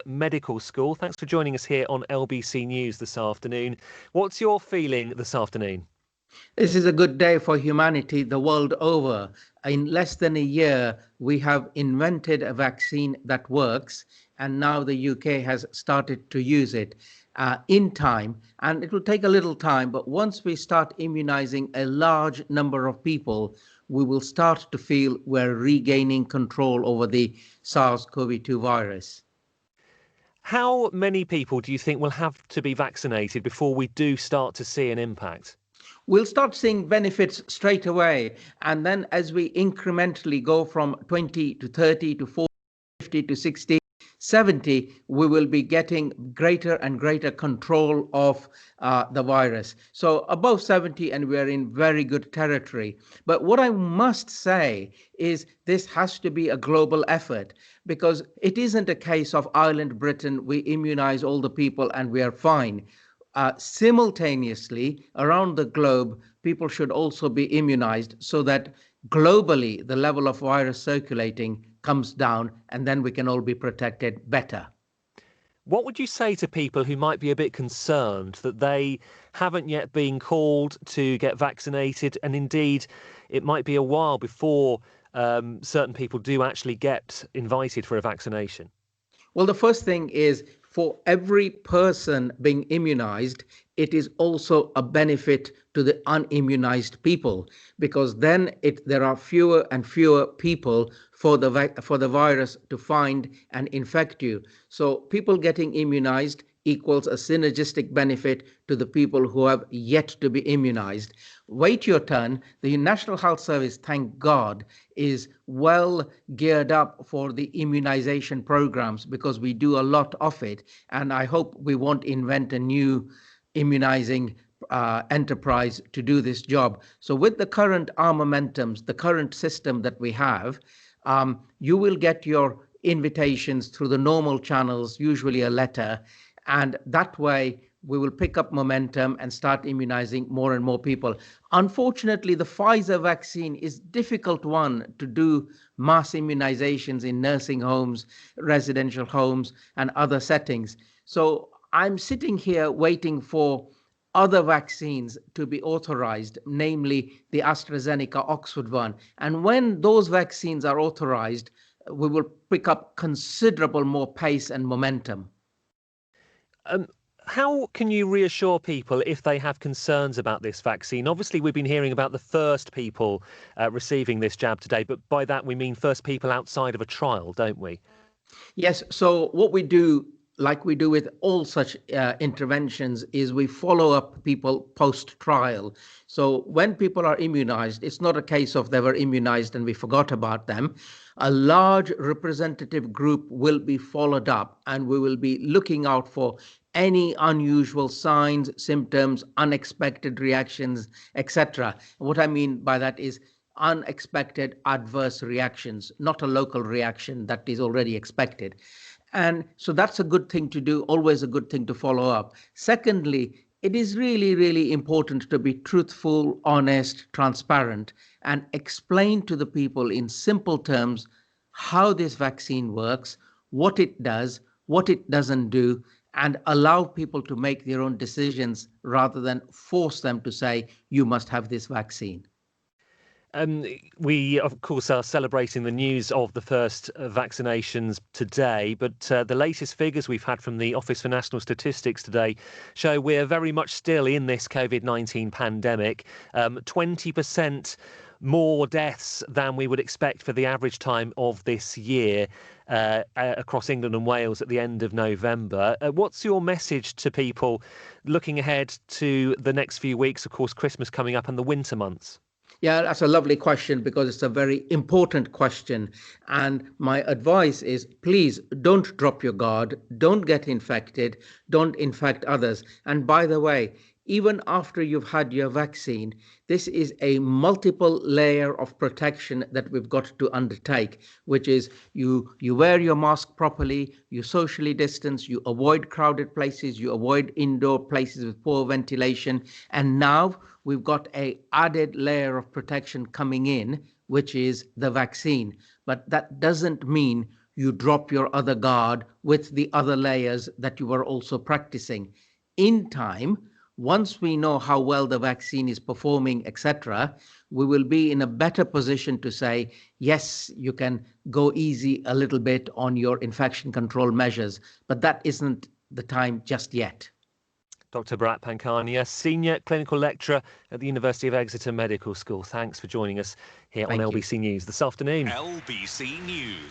Medical School. Thanks for joining us here on LBC News this afternoon. What's your feeling this afternoon? This is a good day for humanity the world over. In less than a year, we have invented a vaccine that works, and now the UK has started to use it in time. And it will take a little time, but once we start immunizing a large number of people, we will start to feel we're regaining control over the SARS-CoV-2 virus. How many people do you think will have to be vaccinated before we do start to see an impact? We'll start seeing benefits straight away. And then as we incrementally go from 20 to 30 to 40, 50 to 60, 70, we will be getting greater and greater control of the virus. So above 70, and we're in very good territory. But what I must say is this has to be a global effort, because it isn't a case of Ireland, Britain, we immunize all the people and we are fine. Simultaneously, around the globe, people should also be immunized so that globally the level of virus circulating comes down, and then we can all be protected better. What would you say to people who might be a bit concerned that they haven't yet been called to get vaccinated, and indeed it might be a while before certain people do actually get invited for a vaccination? Well, the first thing is, for every person being immunized, it is also a benefit to the unimmunized people, because then there are fewer and fewer people for the virus to find and infect you. So people getting immunized equals a synergistic benefit to the people who have yet to be immunized. Wait your turn. The National Health Service, thank God, is well geared up for the immunization programs, because we do a lot of it. And I hope we won't invent a new immunizing enterprise to do this job. So with the current armamentums, the current system that we have, you will get your invitations through the normal channels, usually a letter, and that way we will pick up momentum and start immunizing more and more people. Unfortunately, the Pfizer vaccine is a difficult one to do mass immunizations in nursing homes, residential homes, and other settings. So I'm sitting here waiting for other vaccines to be authorized, namely the AstraZeneca Oxford one. And when those vaccines are authorized, we will pick up considerable more pace and momentum. How can you reassure people if they have concerns about this vaccine? Obviously, we've been hearing about the first people receiving this jab today, but by that we mean first people outside of a trial, don't we? Yes. So what we do, like we do with all such interventions, is we follow up people post-trial. So when people are immunized, it's not a case of they were immunized and we forgot about them. A large representative group will be followed up, and we will be looking out for any unusual signs, symptoms, unexpected reactions, etc. What I mean by that is unexpected adverse reactions, not a local reaction that is already expected. And so that's a good thing to do, always a good thing to follow up. Secondly, it is really, really important to be truthful, honest, transparent, and explain to the people in simple terms how this vaccine works, what it does, what it doesn't do, and allow people to make their own decisions rather than force them to say, you must have this vaccine. We, of course, are celebrating the news of the first vaccinations today, but the latest figures we've had from the Office for National Statistics today show we're very much still in this COVID-19 pandemic. 20% more deaths than we would expect for the average time of this year across England and Wales at the end of November. What's your message to people looking ahead to the next few weeks, of course, Christmas coming up and the winter months? Yeah, that's a lovely question, because it's a very important question. And my advice is, please don't drop your guard, don't get infected, don't infect others. And by the way, even after you've had your vaccine, this is a multiple layer of protection that we've got to undertake, which is you wear your mask properly, you socially distance, you avoid crowded places, you avoid indoor places with poor ventilation. And now we've got an added layer of protection coming in, which is the vaccine. But that doesn't mean you drop your other guard with the other layers that you were also practicing. In time, once we know how well the vaccine is performing, etc., we will be in a better position to say, yes, you can go easy a little bit on your infection control measures, but that isn't the time just yet. Dr. Bharat Pankhania, Senior Clinical Lecturer at the University of Exeter Medical School. Thanks for joining us here on Thank you. LBC News this afternoon. LBC News.